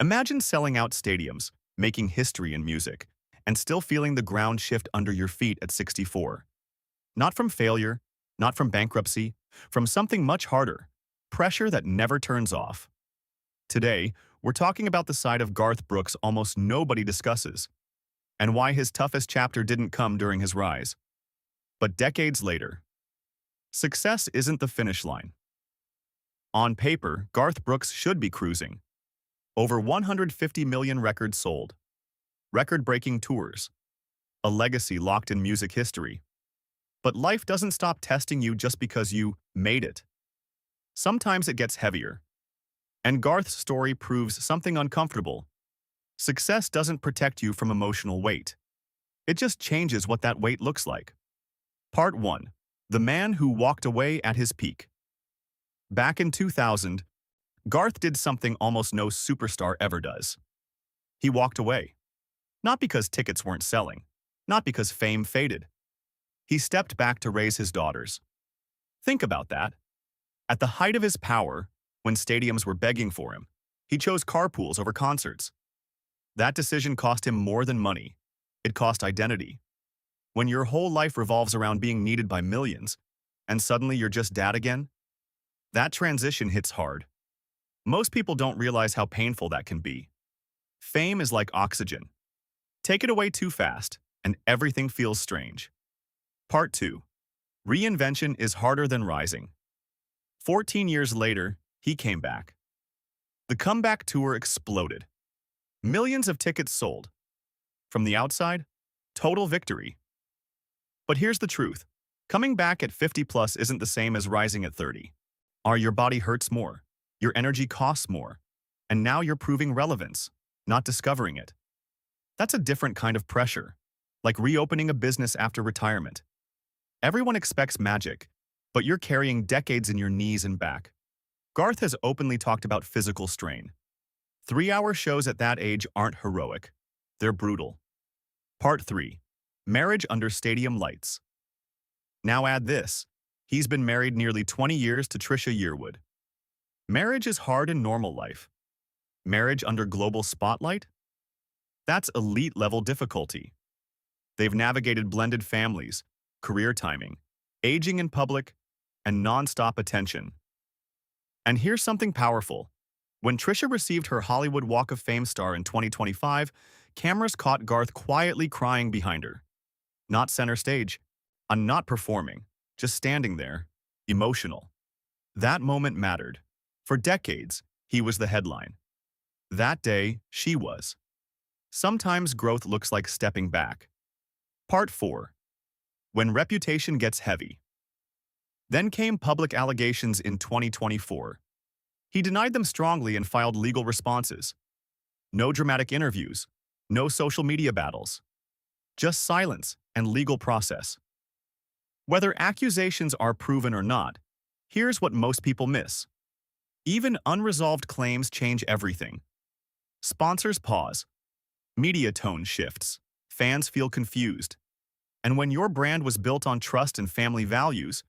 Imagine selling out stadiums, making history in music, and still feeling the ground shift under your feet at 64. Not from failure, not from bankruptcy, from something much harder, pressure that never turns off. Today, we're talking about the side of Garth Brooks almost nobody discusses, and why his toughest chapter didn't come during his rise, but decades later. Success isn't the finish line. On paper, Garth Brooks should be cruising. Over 150 million records sold, record-breaking tours, a legacy locked in music history. But life doesn't stop testing you just because you made it. Sometimes it gets heavier. And Garth's story proves something uncomfortable. Success doesn't protect you from emotional weight. It just changes what that weight looks like. Part 1. The man who walked away at his peak. Back in 2000, Garth did something almost no superstar ever does. He walked away. Not because tickets weren't selling, not because fame faded. He stepped back to raise his daughters. Think about that. At the height of his power, when stadiums were begging for him, he chose carpools over concerts. That decision cost him more than money. It cost identity. When your whole life revolves around being needed by millions, and suddenly you're just dad again, that transition hits hard. Most people don't realize how painful that can be. Fame is like oxygen. Take it away too fast, and everything feels strange. Part 2. Reinvention is harder than rising. 14 years later, he came back. The comeback tour exploded. Millions of tickets sold. From the outside, total victory. But here's the truth. Coming back at 50 plus isn't the same as rising at 30. Your body hurts more. Your energy costs more. And now you're proving relevance, not discovering it. That's a different kind of pressure, like reopening a business after retirement. Everyone expects magic, but you're carrying decades in your knees and back. Garth has openly talked about physical strain. 3-hour shows at that age aren't heroic. They're brutal. Part 3. Marriage under stadium lights. Now add this. He's been married nearly 20 years to Trisha Yearwood. Marriage is hard in normal life. Marriage under global spotlight? That's elite-level difficulty. They've navigated blended families, career timing, aging in public, and non-stop attention. And here's something powerful. When Trisha received her Hollywood Walk of Fame star in 2025, cameras caught Garth quietly crying behind her. Not center stage, not performing, just standing there, emotional. That moment mattered. For decades, he was the headline. That day, she was. Sometimes growth looks like stepping back. Part 4. When reputation gets heavy. Then came public allegations in 2024. He denied them strongly and filed legal responses. No dramatic interviews, no social media battles. Just silence and legal process. Whether accusations are proven or not, here's what most people miss. Even unresolved claims change everything. Sponsors pause. Media tone shifts. Fans feel confused. And when your brand was built on trust and family values,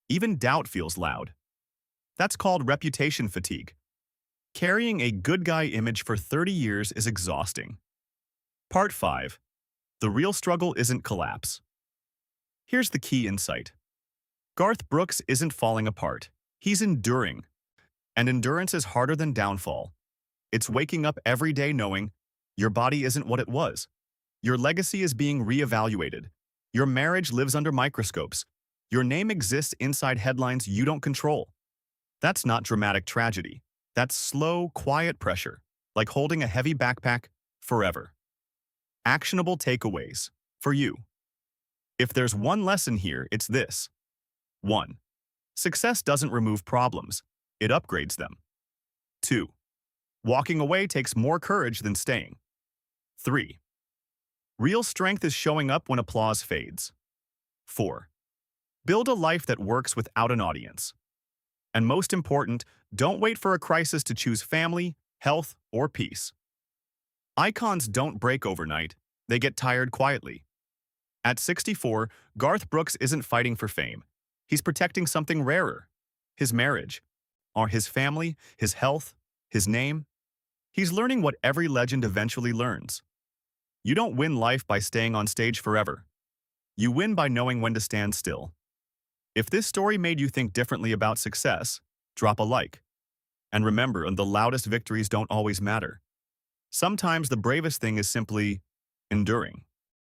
even doubt feels loud. That's called reputation fatigue. Carrying a good guy image for 30 years is exhausting. Part 5. The real struggle isn't collapse. Here's the key insight. Garth Brooks isn't falling apart. He's enduring. And endurance is harder than downfall. It's waking up every day knowing your body isn't what it was. Your legacy is being reevaluated. Your marriage lives under microscopes. Your name exists inside headlines you don't control. That's not dramatic tragedy. That's slow, quiet pressure, like holding a heavy backpack forever. Actionable takeaways for you. If there's one lesson here, it's this. 1. Success doesn't remove problems. It upgrades them. 2. Walking away takes more courage than staying. 3. Real strength is showing up when applause fades. 4. Build a life that works without an audience. And most important, don't wait for a crisis to choose family, health, or peace. Icons don't break overnight, they get tired quietly. At 64, Garth Brooks isn't fighting for fame. He's protecting something rarer. His marriage, or his family, his health, his name. He's learning what every legend eventually learns. You don't win life by staying on stage forever. You win by knowing when to stand still. If this story made you think differently about success, drop a like. And remember, the loudest victories don't always matter. Sometimes the bravest thing is simply enduring.